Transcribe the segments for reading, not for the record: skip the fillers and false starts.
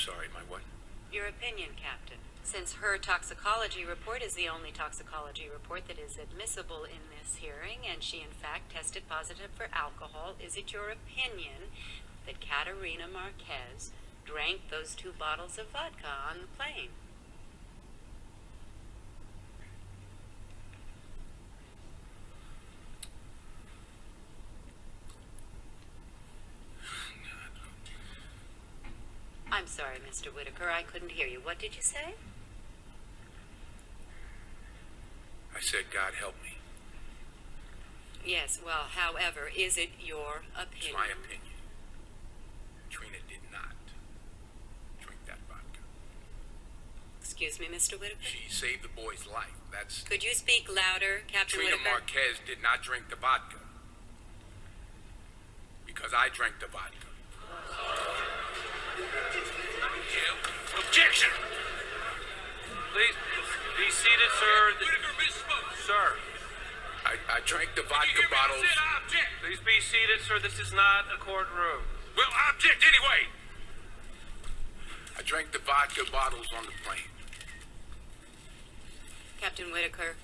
sorry, my what? Your opinion, Captain. Since her toxicology report is the only toxicology report that is admissible in this hearing, and she in fact tested positive for alcohol, is it your opinion that Caterina Marquez drank those 2 bottles of vodka on the plane? I'm sorry, Mr. Whitaker, I couldn't hear you. What did you say? I said, God help me. Yes, well, however, is it your opinion? It's my opinion. Trina did not drink that vodka. Excuse me, Mr. Whitaker? She saved the boy's life. That's... Could you speak louder, Captain Trina Whitaker? Marquez did not drink the vodka. Because I drank the vodka. Objection! Please be seated, sir. Whitaker misspoke. Sir. I drank the vodka bottles. I object. Please be seated, sir. This is not a courtroom. Well, I object anyway. I drank the vodka bottles on the plane. Captain Whitaker,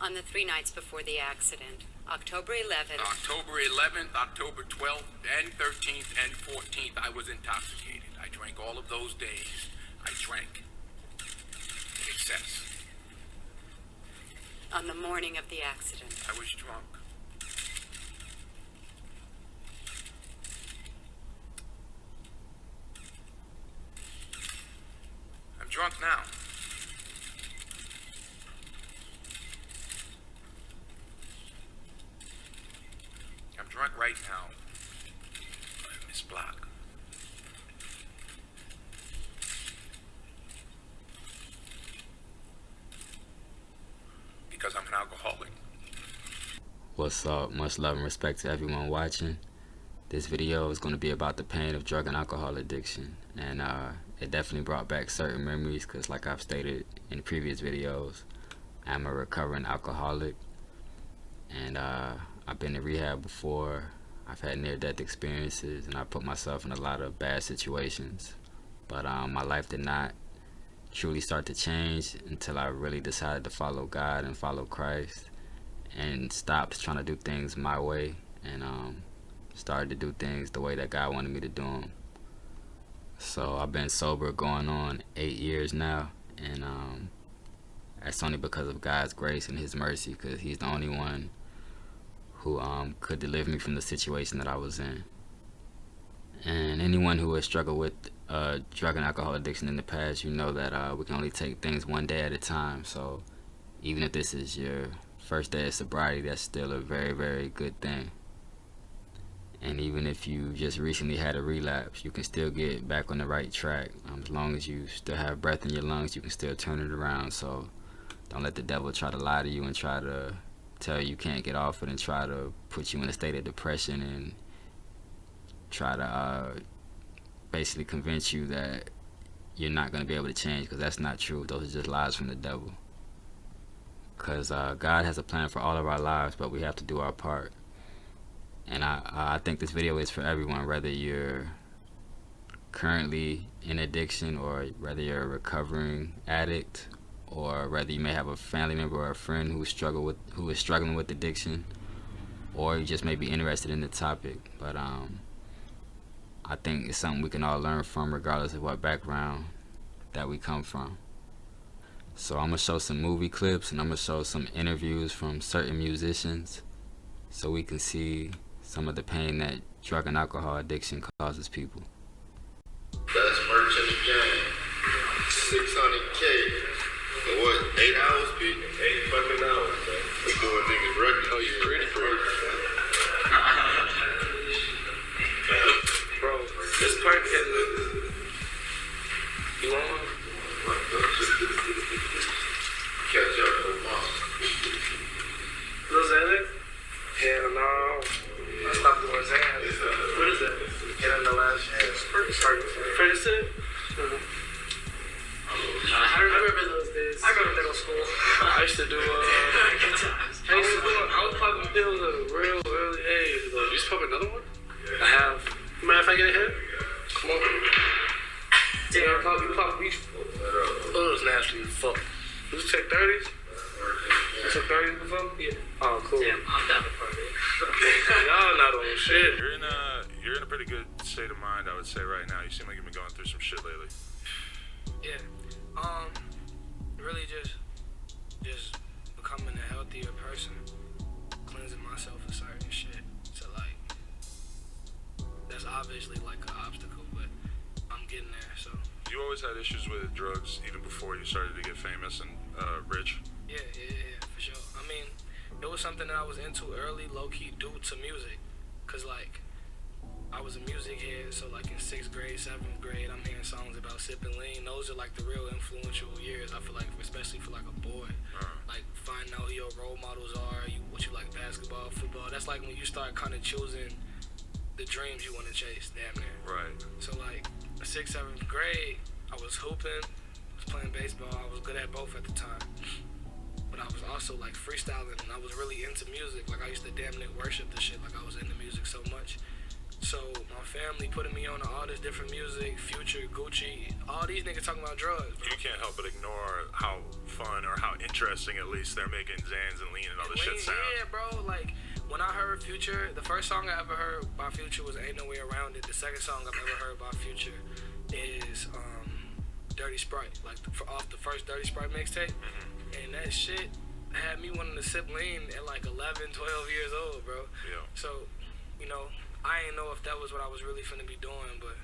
on the 3 nights before the accident, October 11th... October 11th, October 12th, and 13th, and 14th, I was intoxicated. I drank all of those days. I drank in excess. On the morning of the accident. I was drunk. I'm drunk now. I'm drunk right now. Miss Block. Because I'm an alcoholic. What's up? Much love and respect to everyone watching. This video is going to be about the pain of drug and alcohol addiction, and it definitely brought back certain memories because, like I've stated in previous videos, I'm a recovering alcoholic, and I've been in rehab before. I've had near-death experiences, and I put myself in a lot of bad situations, but my life did not truly start to change until I really decided to follow God and follow Christ and stopped trying to do things my way and started to do things the way that God wanted me to do them. So I've been sober going on 8 years now, and that's only because of God's grace and His mercy, because He's the only one who could deliver me from the situation that I was in. And anyone who has struggled with drug and alcohol addiction in the past, you know that we can only take things one day at a time. So even if this is your first day of sobriety, that's still a very, very good thing. And even if you just recently had a relapse, you can still get back on the right track. As long as you still have breath in your lungs, you can still turn it around. So don't let the devil try to lie to you and try to tell you can't get off it and try to put you in a state of depression and try to basically convince you that you're not going to be able to change, because that's not true. Those are just lies from the devil. Because God has a plan for all of our lives, but we have to do our part. And I think this video is for everyone, whether you're currently in addiction or whether you're a recovering addict, or whether you may have a family member or a friend who is struggling with addiction, or you just may be interested in the topic. But I think it's something we can all learn from, regardless of what background that we come from. So I'm going to show some movie clips, and I'm going to show some interviews from certain musicians so we can see some of the pain that drug and alcohol addiction causes people. Best merch in the game. 600K. For what, 8 hours, Pete? 8 fucking hours, man. This boy niggas ready. Oh, you pretty Bro, this part is... You want one? Catch up with mom. Little Xanax? Hell no. I stopped doing Xanax. What is that? Get in the last chance. Ferguson? I remember those days. I go to middle school. I used to do, I was popping pills at a real early age, though. You used to pop another one? I have. You mind if I get a hit? Come on. Yeah, you pop each. Oh, it was nasty as fuck. You take 30s? You took 30s before? Yeah. Oh, cool. Damn, I'm down to party. Y'all not on shit. You're in a pretty good state of mind, I would say, right now. You seem like you've been going through some shit lately. Yeah. Really just becoming a healthier person, cleansing myself of certain shit. So like, that's obviously like an obstacle, but I'm getting there. So You always had issues with drugs even before you started to get famous and rich. yeah, for sure. I mean, it was something that I was into early, low key, due to music, cause like I was a music head. So like in 6th grade, 7th grade, I'm hearing songs about sipping lean. Those are like the real influential years. I feel like, especially for like a boy. Like finding out who your role models are, what you like, basketball, football. That's like when you start kind of choosing the dreams you want to chase, damn near. Right. So like 6th, 7th grade, I was hooping, was playing baseball. I was good at both at the time. But I was also like freestyling, and I was really into music. Like I used to damn near worship the shit. Like I was into music so much. So my family putting me on all this different music, Future, Gucci, all these niggas talking about drugs, bro. You can't help but ignore how fun or how interesting, at least, they're making Xans and Lean and all this shit sound. Yeah, bro. Like, when I heard Future, the first song I ever heard by Future was Ain't No Way Around It. The second song I've ever heard by Future is Dirty Sprite, like off the first Dirty Sprite mixtape. And that shit had me wanting to sip lean at like 11, 12 years old, bro. Yeah. So, you know, I didn't know if that was what I was really finna be doing, but...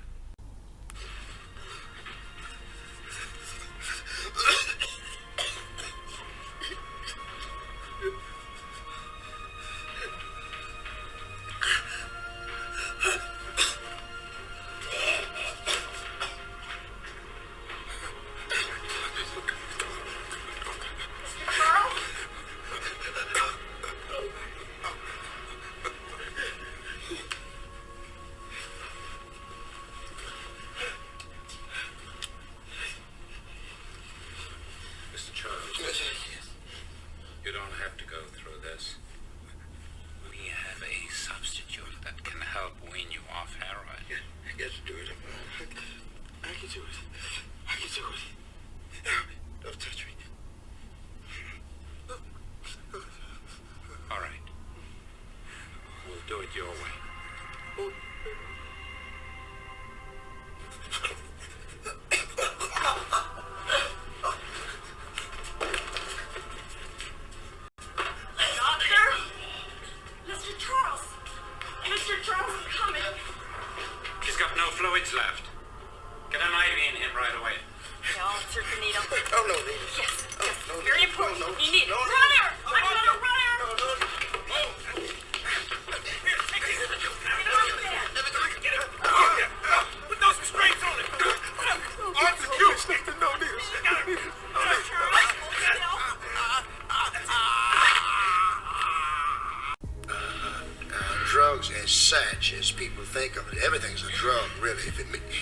Mr. Charles, you don't have to go through this. We have a substitute that can help wean you off heroin. I got to do it. I can do it. I can do it. Don't touch me. All right. We'll do it your way. He's got no fluids left. Get an IV in him right away. Yeah, I'll insert the needle. Oh, no, no. Yes, Oh, yes. no, Very no, important. no, no. You need No, no. runner. No, I'm no, on a runner. No, no. Put those restraints on him! Arms acute! No needles! Drugs as such, as people think of it, everything's a drug, really. If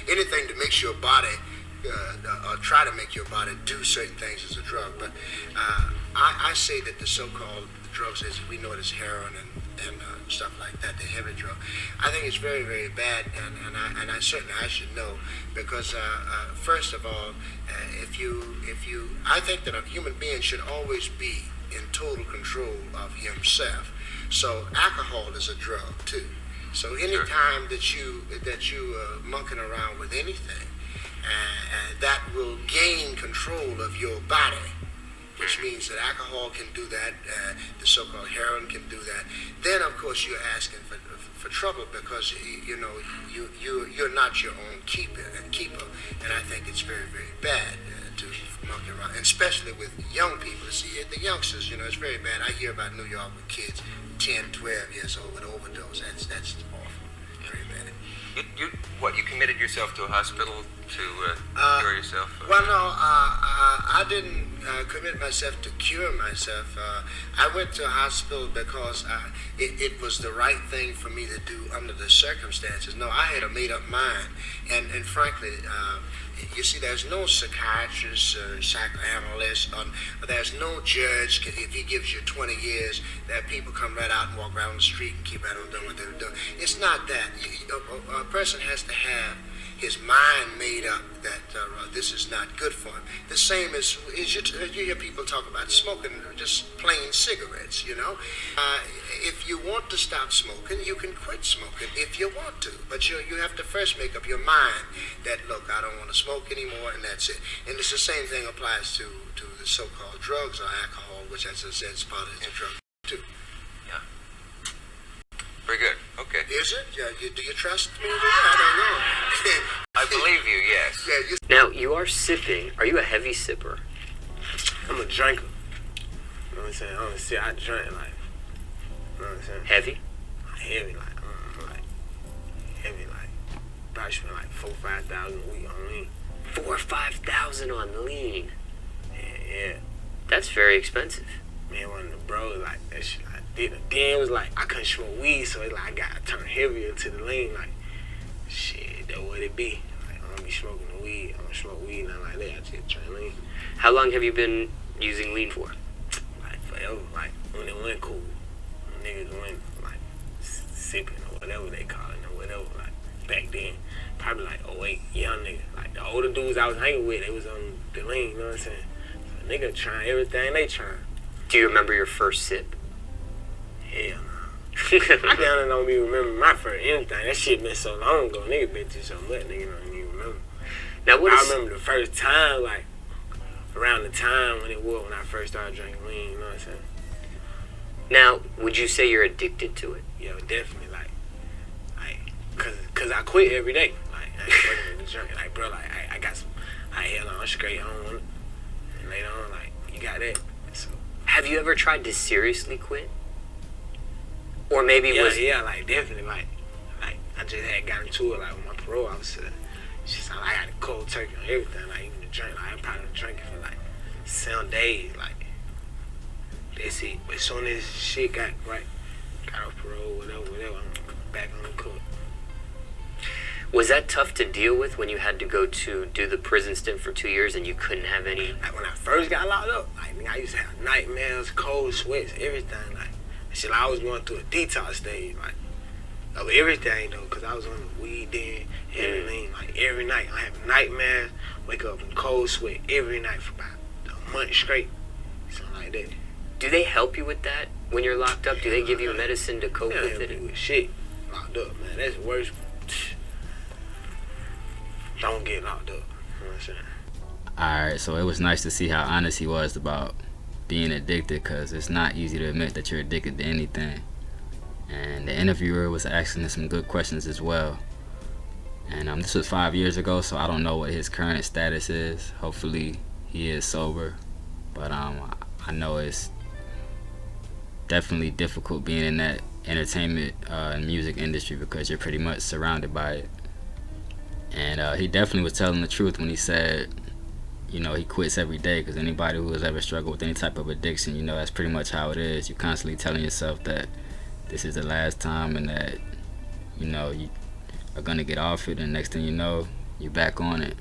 anything that makes your body, or try to make your body do certain things is a drug. But I say that the so-called drugs, as we know it as heroin and stuff like that, the heavy drug, I think it's very, very bad, and I certainly I should know, because first of all, I think that a human being should always be in total control of himself. So alcohol is a drug too. So anytime that you monkeying around with anything, that will gain control of your body, which means that alcohol can do that, the so-called heroin can do that. Then of course you're asking for trouble, because you're not your own keeper, and I think it's very, very bad to monkey around, and especially with young people. See, the youngsters, it's very bad. I hear about New York with kids 10, 12 years old with overdose. That's awful, very bad. You committed yourself to a hospital to cure yourself? Well, no, I didn't commit myself to cure myself. I went to a hospital because it was the right thing for me to do under the circumstances. No, I had a made-up mind, and frankly, you see, there's no psychiatrist or psychoanalyst, or there's no judge. If he gives you 20 years, that people come right out and walk around the street and keep right on doing what they're doing. It's not that. A person has to have his mind made up that this is not good for him. The same as you hear people talk about smoking, just plain cigarettes, you know. If you want to stop smoking, you can quit smoking if you want to. But you have to first make up your mind that, look, I don't want to smoke anymore, and that's it. And it's the same thing applies to the so-called drugs or alcohol, which, as I said, is part of the drug too. Yeah. Very good. Okay. Is it? Yeah. Do you trust me? I don't know. I believe you, yes. Yeah, you Now, you are sipping. Are you a heavy sipper? I'm a drinker. You know what I'm saying? I don't see. I drink like. You know what I'm saying? Heavy? Heavy, like heavy, like. Probably spend like 4,000-5,000 a week on lean. 4,000 or 5,000 on lean. Yeah. That's very expensive. Man, one of the bros like that shit. Like, then it was like I couldn't smoke weed, so it's like I gotta turn heavier to the lean. Like, shit, that what it be. Like, I don't be smoking the weed. I don't smoke weed, nothing like that. I just turn lean. How long have you been using lean for? Like forever. Like when it went cool, when niggas went like sipping or whatever they call it or whatever. Like back then, probably like 08, young nigga. Like the older dudes I was hanging with, they was on the lean. You know what I'm saying? So nigga trying everything they trying. Do you remember your first sip? Hell no. I down don't even remember my first anything. That shit been so long ago. Nigga been through so much, nigga don't even remember. Now, what I is... remember the first time, like, around the time when it was when I first started drinking lean, you know what I'm saying? Now, would you say you're addicted to it? Yeah, definitely, like cause I quit every day. Like, I ain't fucking with the drink. Like, bro, like, I got some, hell no, I'm straight, I don't want it. And later on, like, you got that. So, Have you ever tried to seriously quit? Or maybe yeah, like, definitely, like, I just had gotten to it, like, with my parole officer. She's like, I got a cold turkey on everything, like, even the drink, like, I probably drinking for, like, 7 days, like, that's it. But as soon as shit got off parole, whatever, I'm back on the court. Was that tough to deal with when you had to go to do the prison stint for 2 years and you couldn't have any? Like, when I first got locked up, like, I used to have nightmares, cold sweats, everything, like, shit, I was going through a detox stage, like, of everything, though, because I was on the weed then, everything, like, every night. I have nightmares, wake up in cold sweat every night for about a month straight, something like that. Do they help you with that when you're locked up? Do they give you medicine to cope with it? With shit, locked up, man, that's worse. Don't get locked up, you know what I'm saying? Alright, so it was nice to see how honest he was about being addicted, because it's not easy to admit that you're addicted to anything. And the interviewer was asking him some good questions as well. And this was 5 years ago, so I don't know what his current status is. Hopefully he is sober, but I know it's definitely difficult being in that entertainment and music industry, because you're pretty much surrounded by it. And he definitely was telling the truth when he said, you know, he quits every day, because anybody who has ever struggled with any type of addiction, you know, that's pretty much how it is. You're constantly telling yourself that this is the last time and that, you know, you are going to get off it, and next thing you know, you're back on it.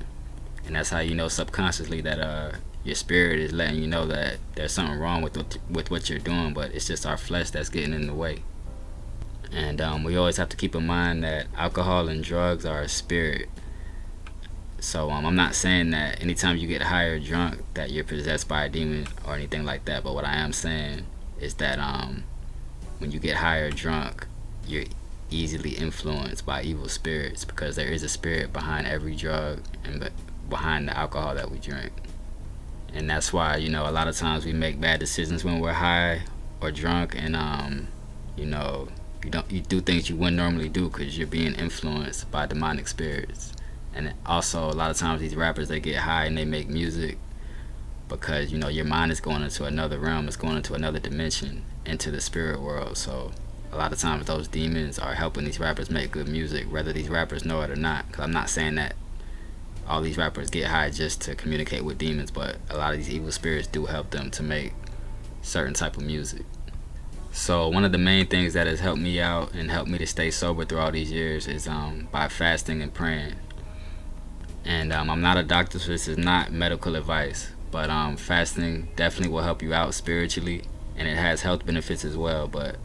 And that's how you know subconsciously that your spirit is letting you know that there's something wrong with what you're doing, but it's just our flesh that's getting in the way. And we always have to keep in mind that alcohol and drugs are a spirit. So I'm not saying that anytime you get high or drunk that you're possessed by a demon or anything like that, but what I am saying is that when you get high or drunk, you're easily influenced by evil spirits, because there is a spirit behind every drug and behind the alcohol that we drink. And that's why, you know, a lot of times we make bad decisions when we're high or drunk, and you know, you do things you wouldn't normally do because you're being influenced by demonic spirits. And also, a lot of times these rappers, they get high and they make music because, you know, your mind is going into another realm, it's going into another dimension, into the spirit world. So a lot of times those demons are helping these rappers make good music, whether these rappers know it or not. Because I'm not saying that all these rappers get high just to communicate with demons, but a lot of these evil spirits do help them to make certain type of music. So one of the main things that has helped me out and helped me to stay sober through all these years is by fasting and praying. And I'm not a doctor, so this is not medical advice, but fasting definitely will help you out spiritually, and it has health benefits as well. But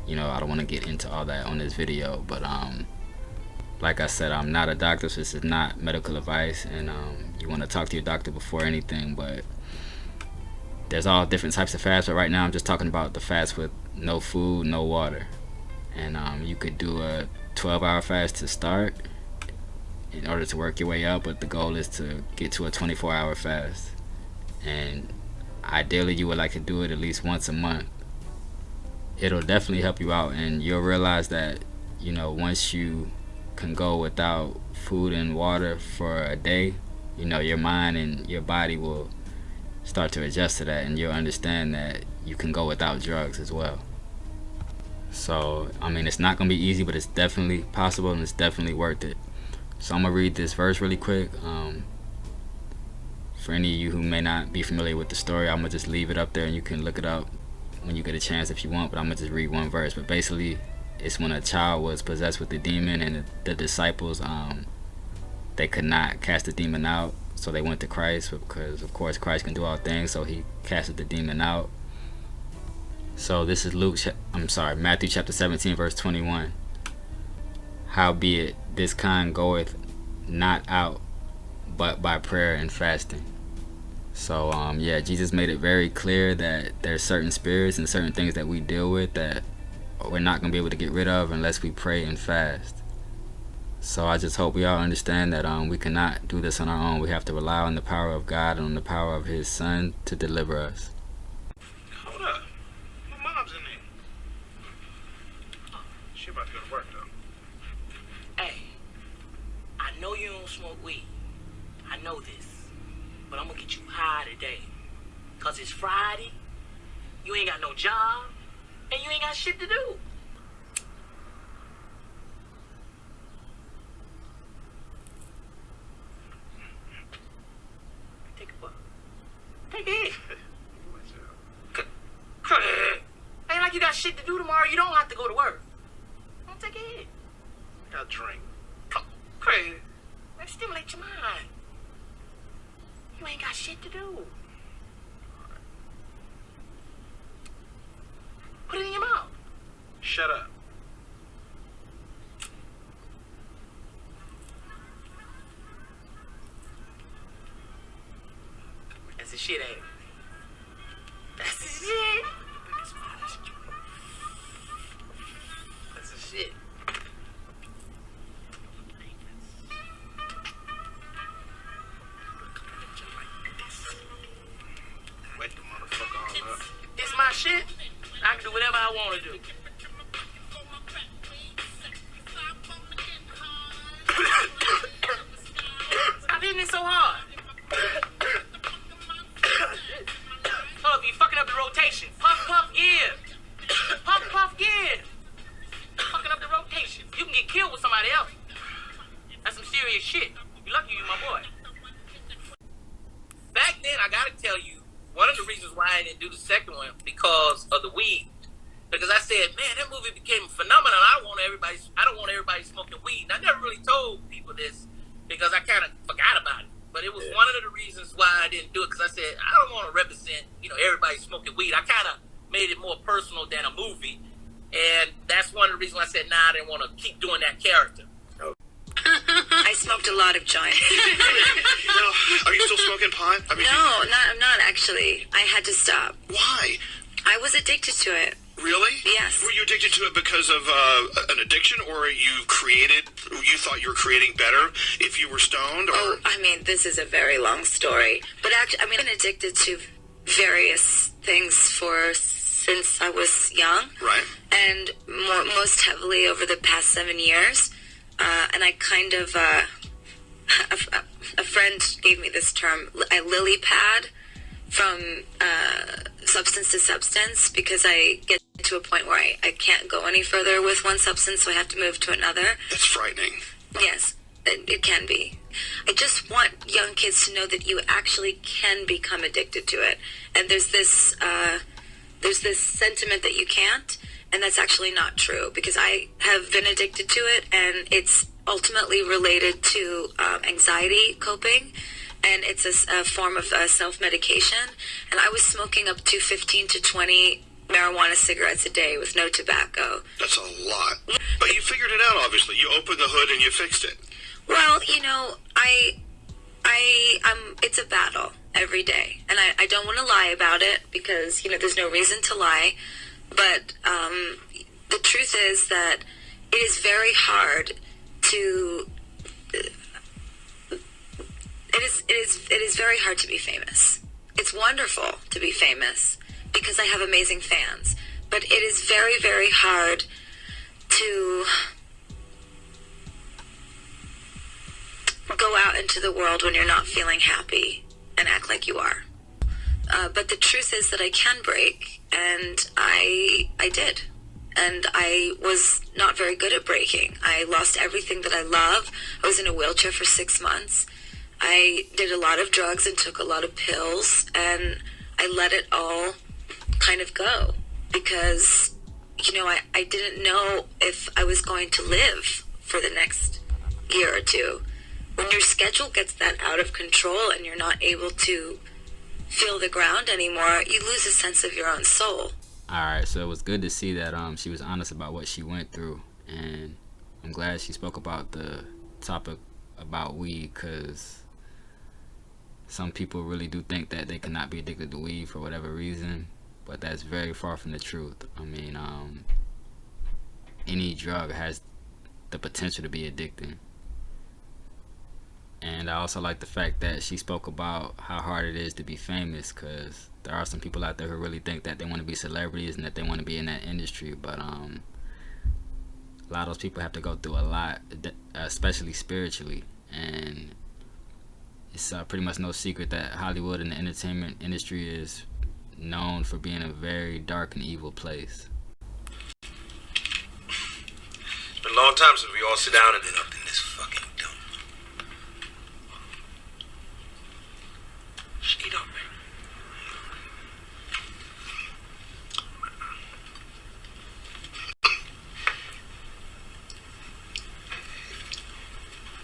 you know, I don't want to get into all that on this video, but like I said, I'm not a doctor, so this is not medical advice, and you want to talk to your doctor before anything. But there's all different types of fasts, but right now I'm just talking about the fast with no food, no water. And you could do a 12-hour fast to start in order to work your way up, but the goal is to get to a 24-hour fast. And ideally you would like to do it at least once a month. It'll definitely help you out, and you'll realize that, you know, once you can go without food and water for a day, you know, your mind and your body will start to adjust to that, and you'll understand that you can go without drugs as well. So, I mean, it's not going to be easy, but it's definitely possible, and it's definitely worth it. So I'm going to read this verse really quick. For any of you who may not be familiar with the story, I'm going to just leave it up there, and you can look it up when you get a chance if you want, but I'm going to just read one verse. But basically, it's when a child was possessed with the demon, and the disciples, they could not cast the demon out, so they went to Christ, because of course Christ can do all things, so he casted the demon out. So this is Matthew chapter 17 verse 21. Howbeit this kind goeth not out but by prayer and fasting. So yeah, Jesus made it very clear that there's certain spirits and certain things that we deal with that we're not going to be able to get rid of unless we pray and fast. So I just hope we all understand that we cannot do this on our own. We have to rely on the power of God and on the power of his Son to deliver us. Hold up. My mom's in there. She about to go to work, though. Hey, I know you don't smoke weed. I know this. But I'm gonna get you high today. Cause it's Friday, you ain't got no job, and you ain't got shit to do. Take a puff. Take it. Ain't like you got shit to do tomorrow. You don't have to go to work. Don't take it. I got a drink. Craig, let's stimulate your mind. You ain't got shit to do. Put it in your mouth. Shut up. That's the shit, ain't it? That's the shit. That's the shit. Wake the motherfucker all up. It's my shit. I can do whatever I want to do. Stop hitting it so hard. Hold up, you fucking up the rotation. Puff, puff, give. Puff, puff, give. Fucking up the rotation. You can get killed with somebody else. That's some serious shit. You lucky you my boy. Back then, I gotta tell you, one of the reasons why I didn't do the second one because of the weed. Because I said, man, that movie became a phenomenon. I don't want everybody smoking weed. And I never really told people this because I kind of forgot about it. But it was one of the reasons why I didn't do it, because I said, I don't want to represent, everybody smoking weed. I kind of made it more personal than a movie. And that's one of the reasons why I said, I didn't want to keep doing that character. I smoked a lot of joints. No, are you still smoking pot? I'm not actually. I had to stop. Why? I was addicted to it. Really? Yes. Were you addicted to it because of an addiction, or you thought you were creating better if you were stoned? Or? Oh, I mean, this is a very long story. But actually, I've been addicted to various things since I was young. Right. And most heavily over the past 7 years. And I kind of, a friend gave me this term, I lily pad from substance to substance, because I get to a point where I can't go any further with one substance, so I have to move to another. That's frightening. Yes, it can be. I just want young kids to know that you actually can become addicted to it. And there's this sentiment that you can't. And that's actually not true, because I have been addicted to it, and it's ultimately related to anxiety coping, and it's a form of self-medication. And I was smoking up to 15 to 20 marijuana cigarettes a day with no tobacco. That's a lot. But you figured it out, obviously. You opened the hood and you fixed it. Well, it's a battle every day, and I don't want to lie about it because, there's no reason to lie, but the truth is that it is very hard to, it is very hard to be famous. It's wonderful to be famous because I have amazing fans, but it is very, very hard to go out into the world when you're not feeling happy and act like you are. But the truth is that I can break, and I did. And I was not very good at breaking. I lost everything that I love. I was in a wheelchair for 6 months. I did a lot of drugs and took a lot of pills, and I let it all kind of go because, I didn't know if I was going to live for the next year or two. When your schedule gets that out of control and you're not able to feel the ground anymore, you lose a sense of your own soul. Alright, so it was good to see that she was honest about what she went through, and I'm glad she spoke about the topic about weed, because some people really do think that they cannot be addicted to weed for whatever reason, but that's very far from the truth. I mean, any drug has the potential to be addicting. And I also like the fact that she spoke about how hard it is to be famous, because there are some people out there who really think that they want to be celebrities and that they want to be in that industry, but a lot of those people have to go through a lot, especially spiritually. And it's pretty much no secret that Hollywood and the entertainment industry is known for being a very dark and evil place. It's been a long time since we all sit down and up in this fucking dump. Eat up, man.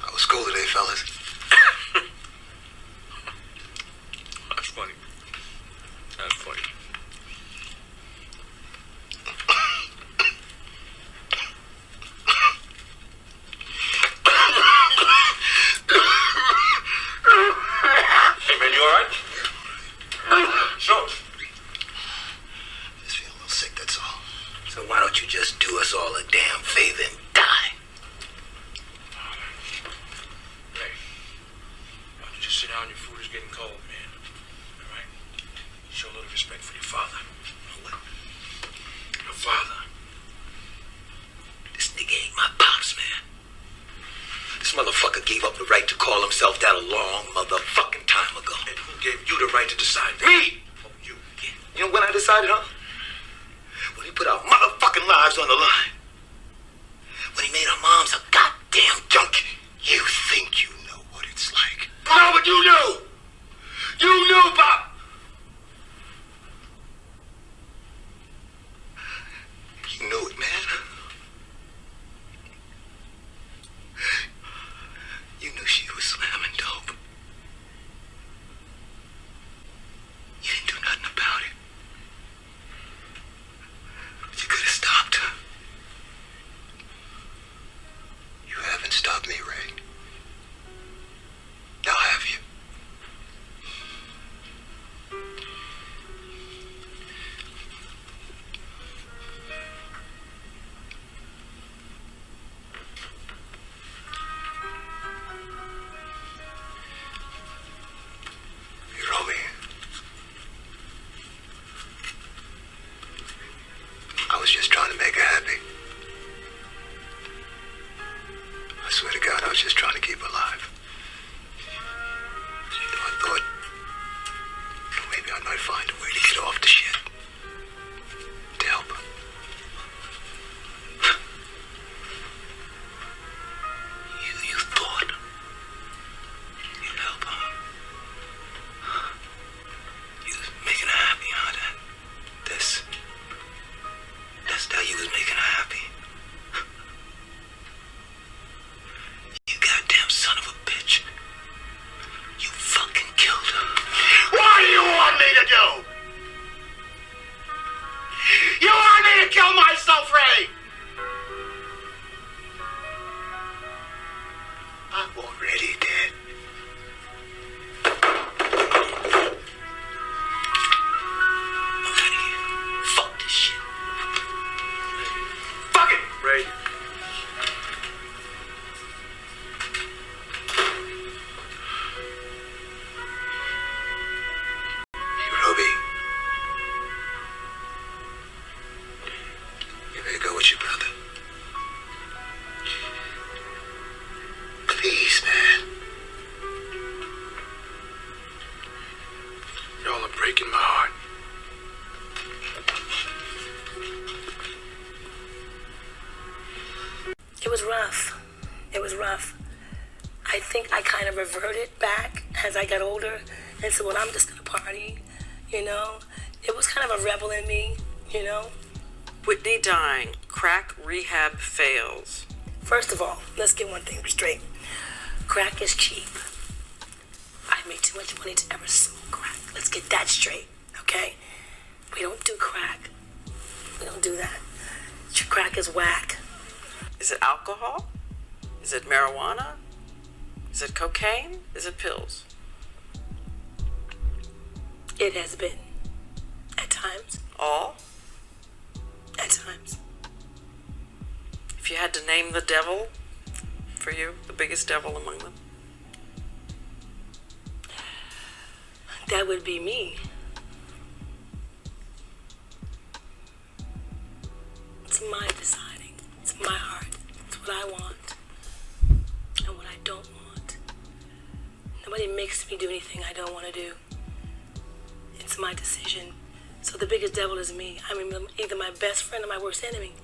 How was school today, fellas? That's funny. That's funny. Hey, man, you all right? Sure. Just feel a little sick, that's all. So why don't you just do us all a damn favor and die? Hey, why don't you just sit down? Your food is getting cold, man. All right? Show a little respect for your father. Your father. This nigga ain't my pops, man. This motherfucker gave up the right to call himself that a long motherfucking time ago. And who gave you the right to decide that? Me! Oh, you. You know when I decided, huh? When he put our motherfucking lives on the line. When he made our moms a goddamn junkie. You think you know what it's like. No, but you knew! You knew, Pop! You knew it, man. You knew she was slamming dope. You didn't do nothing about it. But you could have stopped her. You haven't stopped me, Ray. Now have you? breaking my heart. It was rough. It was rough. I think I kind of reverted back as I got older and said, well, I'm just gonna party, you know? It was kind of a rebel in me, you know? Whitney dying, crack rehab fails. First of all, let's get one thing straight. Crack is cheap. I make too much money to ever smoke crack. Let's get that straight, okay? We don't do crack. We don't do that. Crack is whack. Is it alcohol? Is it marijuana? Is it cocaine? Is it pills? It has been. At times. All? At times. If you had to name the devil for you, the biggest devil among them? That would be me. It's my deciding. It's my heart. It's what I want and what I don't want. Nobody makes me do anything I don't want to do. It's my decision. So the biggest devil is me. I mean, either my best friend or my worst enemy.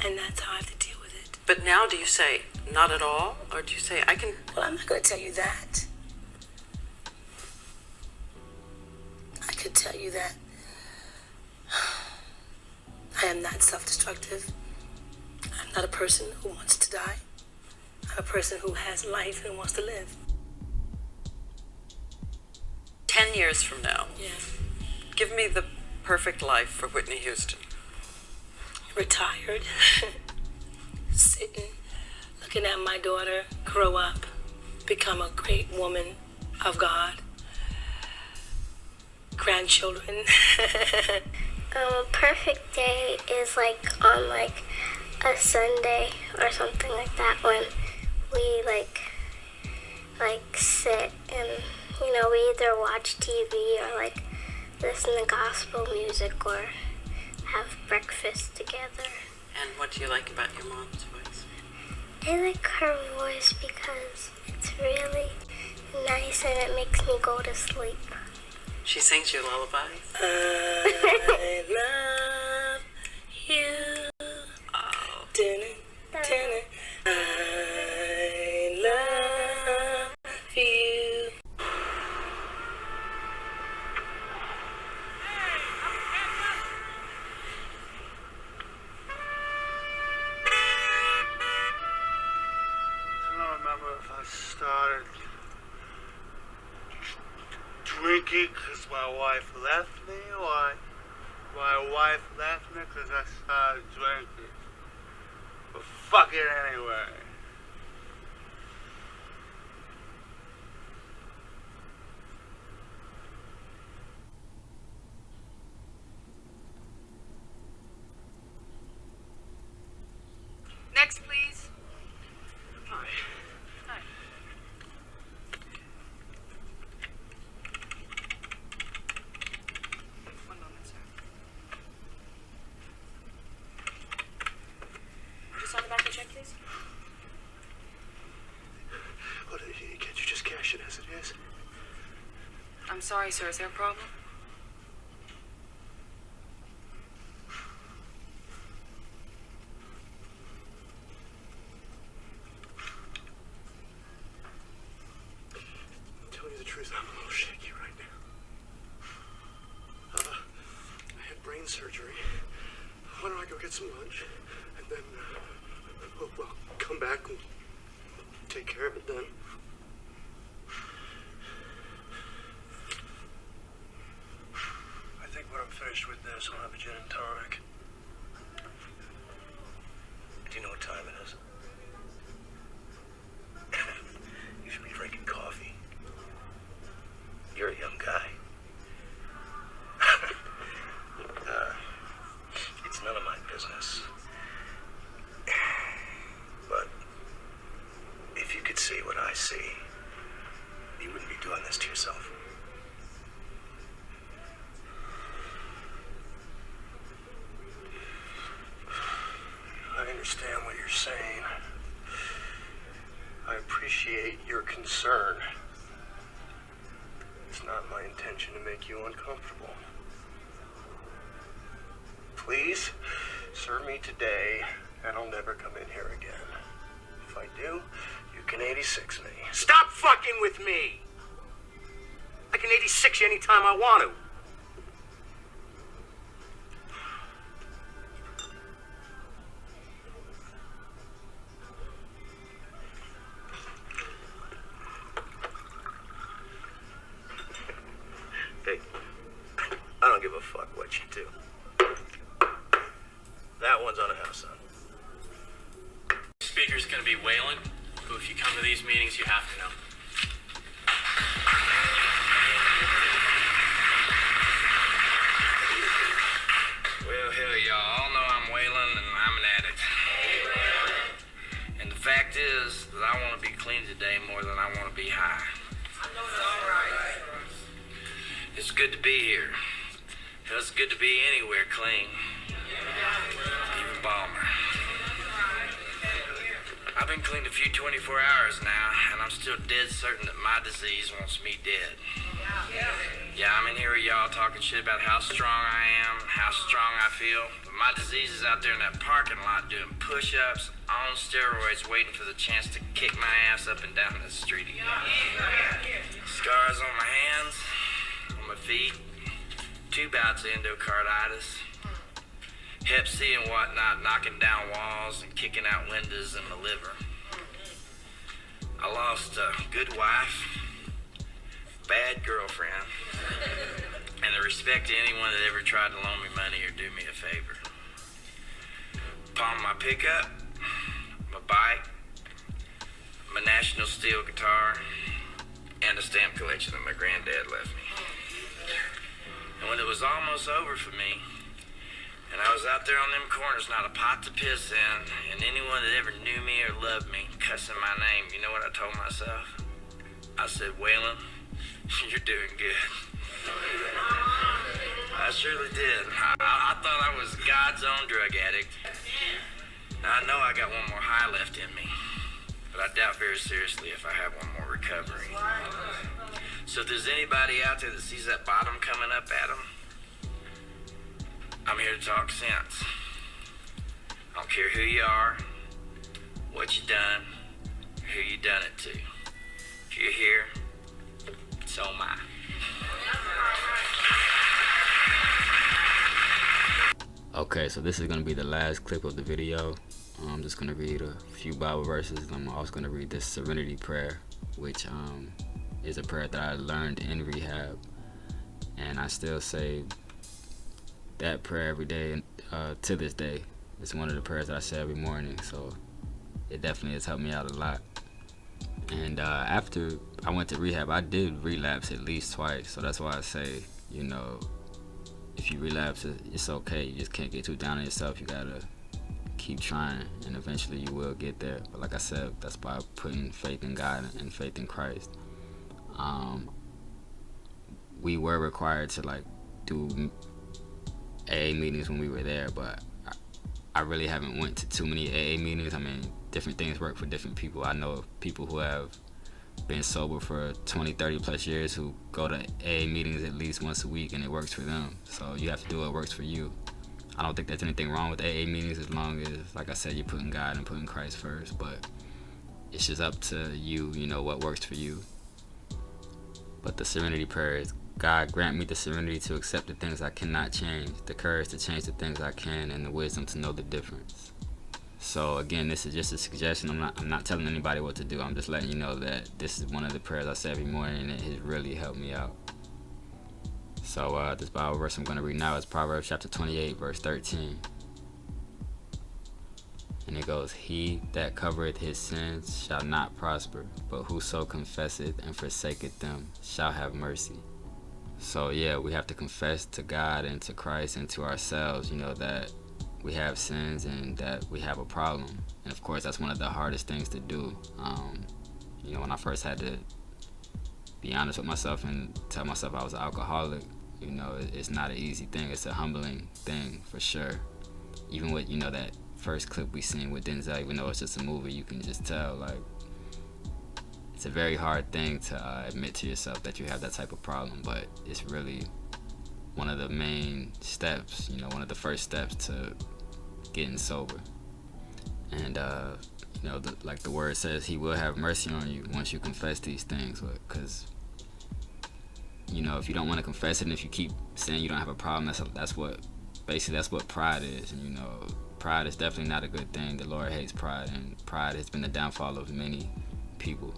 And that's how I have to deal with it. But now do you say, not at all? Or do you say, I can... Well, I'm not going to tell you that. I could tell you that I am not self-destructive. I'm not a person who wants to die. I'm a person who has life and wants to live. 10 years from now. Yeah. Give me the perfect life for Whitney Houston. Retired. Sitting, looking at my daughter grow up, become a great woman of God. Grandchildren. A perfect day is like on like a Sunday or something like that when we like sit and we either watch TV or like listen to gospel music or have breakfast together. And what do you like about your mom's voice? I like her voice because it's really nice and it makes me go to sleep. She sings you lullabies? I love you. Oh. Dinner. I love you. I don't remember if I started drinking because my wife left me, or my wife left me because I started drinking. But fuck it anyway. Next, please. Hi. Hi. One moment, sir. Just on the back of the check, please. What, can't you just cash it as it is? I'm sorry, sir. Is there a problem? Tell you the truth, I'm a little shaky right now. I had brain surgery. Why don't I go get some lunch, and then we'll come back and take care of it then. I think when I'm finished with this, I'll have a gin and tonic. Do you know what time it is? You should be drinking coffee. You're a young guy. It's none of my business. But if you could see what I see, you wouldn't be doing this to yourself. I understand what you're saying. I appreciate your concern. It's not my intention intention to make you uncomfortable. Please, serve me today, and I'll never come in here again. If I do, you can 86 me. Stop fucking with me! I can 86 you anytime I want to. Hey, I don't give a fuck what you do. That one's on the house, son. Speaker's gonna be Waylon, who if you come to these meetings, you have to know. Well, hell, y'all all know I'm Waylon and I'm an addict. And the fact is that I want to be clean today more than I want to be high. It's good to be here. It's good to be anywhere clean. Even Balmer. I've been clean a few 24 hours now, and I'm still dead certain that my disease wants me dead. Yeah, I'm in here with y'all talking shit about how strong I am, how strong I feel, but my disease is out there in that parking lot doing push-ups, on steroids, waiting for the chance to kick my ass up and down the street again. Scars on my hands, on my feet, 2 bouts of endocarditis, Hep C and whatnot, knocking down walls and kicking out windows in my liver. I lost a good wife, bad girlfriend, and the respect to anyone that ever tried to loan me money or do me a favor. Pawned my pickup, my bike, my National Steel guitar, and a stamp collection that my granddad left me. And when it was almost over for me, and I was out there on them corners, not a pot to piss in, and anyone that ever knew me or loved me cussing my name, you know what I told myself? I said, Waylon, you're doing good. I surely did. I thought I was God's own drug addict. Now, I know I got one more high left in me, but I doubt very seriously if I have one more recovery. So if there's anybody out there that sees that bottom coming up at them, I'm here to talk sense. I don't care who you are, what you done, who you done it to. If you're here, so am I. Okay, so this is going to be the last clip of the video. I'm just going to read a few Bible verses. I'm also going to read this Serenity Prayer, which is a prayer that I learned in rehab. And I still say that prayer every day to this day. It's one of the prayers that I say every morning, so it definitely has helped me out a lot. And after I went to rehab, I did relapse at least twice, so that's why I say, you know, if you relapse, it's okay. You just can't get too down on yourself. You gotta keep trying, and eventually you will get there. But like I said, that's by putting faith in God and faith in Christ. We were required to like do AA meetings when we were there, but I really haven't went to too many AA meetings. I mean, different things work for different people. I know people who have been sober for 20, 30 plus years who go to AA meetings at least once a week and it works for them. So you have to do what works for you. I don't think there's anything wrong with AA meetings as long as, like I said, you're putting God and putting Christ first, but it's just up to you, you know, what works for you. But the Serenity Prayer is, God, grant me the serenity to accept the things I cannot change, the courage to change the things I can, and the wisdom to know the difference. So again, this is just a suggestion. I'm not telling anybody what to do. I'm just letting you know that this is one of the prayers I say every morning, and it has really helped me out. So this Bible verse I'm going to read now is Proverbs chapter 28, verse 13. And it goes, He that covereth his sins shall not prosper, but whoso confesseth and forsaketh them shall have mercy. So yeah, we have to confess to God and to Christ and to ourselves, you know, that we have sins and that we have a problem. And of course, that's one of the hardest things to do. You know, when I first had to be honest with myself and tell myself I was an alcoholic, you know, it's not an easy thing. It's a humbling thing for sure. Even with, you know, that first clip we seen with Denzel, even though it's just a movie, you can just tell, like, it's a very hard thing to admit to yourself that you have that type of problem, but it's really one of the main steps, you know, one of the first steps to getting sober. And you know, like the word says, he will have mercy on you once you confess these things, because you know, if you don't want to confess it, and if you keep saying you don't have a problem, that's what pride is. And you know, pride is definitely not a good thing. The Lord hates pride, and pride has been the downfall of many people.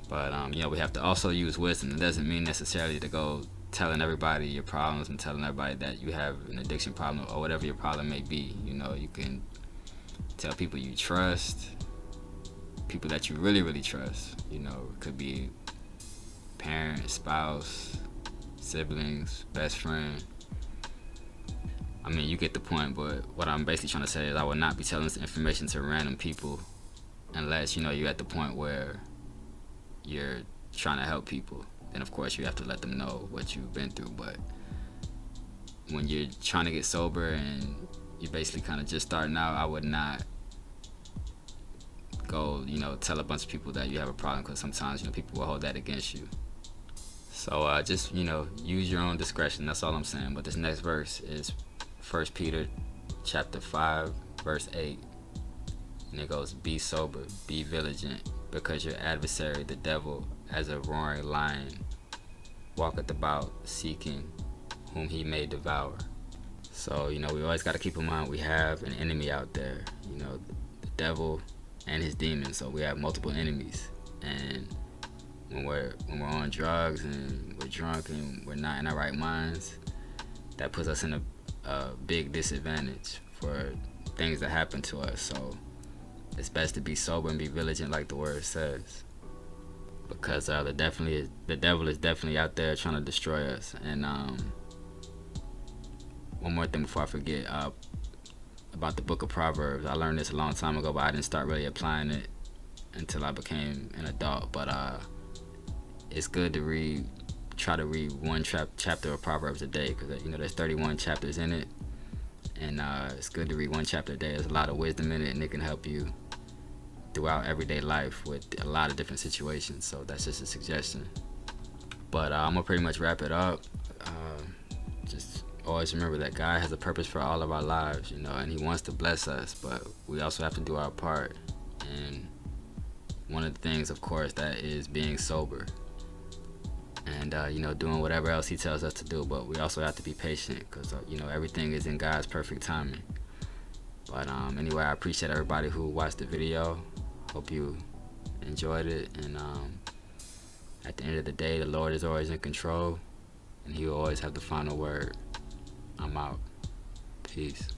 But you know, we have to also use wisdom. It doesn't mean necessarily to go telling everybody your problems and telling everybody that you have an addiction problem or whatever your problem may be. You know, you can tell people you trust, people that you really, really trust. You know, it could be parent, spouse, siblings, best friend. I mean, you get the point, but what I'm basically trying to say is I would not be telling this information to random people unless, you know, you're at the point where you're trying to help people. Then of course you have to let them know what you've been through. But when you're trying to get sober and you're basically kind of just starting out, I would not go, you know, tell a bunch of people that you have a problem, because sometimes, you know, people will hold that against you. So just, you know, use your own discretion. That's all I'm saying. But this next verse is 1 Peter chapter 5 verse 8, and it goes, be sober, be vigilant, because your adversary the devil, as a roaring lion, walketh about seeking whom he may devour. So, you know, we always got to keep in mind we have an enemy out there, you know, the devil and his demons. So we have multiple enemies, and when we're on drugs and we're drunk and we're not in our right minds, that puts us in a big disadvantage for things that happen to us. So it's best to be sober and be vigilant, like the word says, because the devil is definitely out there trying to destroy us. And one more thing before I forget, about the book of Proverbs. I learned this a long time ago, but I didn't start really applying it until I became an adult. But it's good to try to read one chapter of Proverbs a day, because, you know, there's 31 chapters in it, and it's good to read one chapter a day. There's a lot of wisdom in it, and it can help you throughout everyday life with a lot of different situations. So that's just a suggestion. But I'm gonna pretty much wrap it up. Just always remember that God has a purpose for all of our lives, you know, and he wants to bless us, but we also have to do our part. And one of the things, of course, that is being sober and you know, doing whatever else he tells us to do. But we also have to be patient, because you know, everything is in God's perfect timing. But anyway, I appreciate everybody who watched the video. Hope you enjoyed it, and at the end of the day, the Lord is always in control, and he will always have the final word. I'm out. Peace.